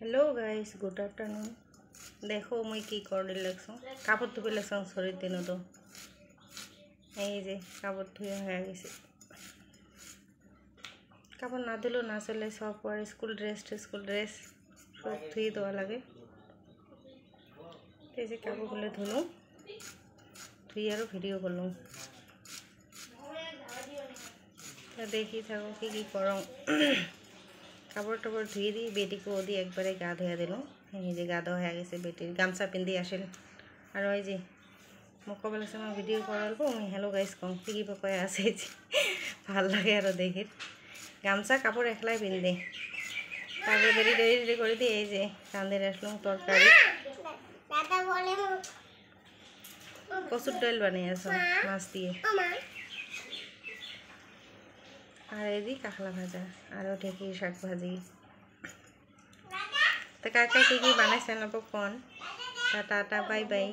Hello guys good afternoon. देखो मुई की कर लगसों कापड़ धुपे लगसों शरीर दिन तो ये कापड़ धुए हो गए कापड़ ना धुलो ना चले सब और स्कूल ड्रेस सब धुए देवा लगे कापड़ गुलो धुलूँ धुई और भिडिओ करलूँ देखी थको कि करम কাপড় টাপড় ধুয়ে দিই বেটিকে ওদি একবারে গা ধুয়ে দিলাম এই যে গা ধোয়া হয়ে গেছে বেটির গামছা পিন্ধি আসিল আর ওই যে মোক কব লাগছে আমার ভিডিও করব আমি হ্যালো গাইস কম কি কয়ে আছে ভাল লাগে আর দেখে গামছা কাপড় একলাই পিন্ধে তারপরে বেটি রেডি করে দিই এই যে রাঁধে আসলাম তরকারি কচুর ডাল বানিয়েছ মাছ দিয়ে আর এই দিই কাঁকড়া ভাজা আর ঢেঁকি শাক ভাজি তো কাকা কি বানাইছেন আপু কোন টাটা বাই বাই।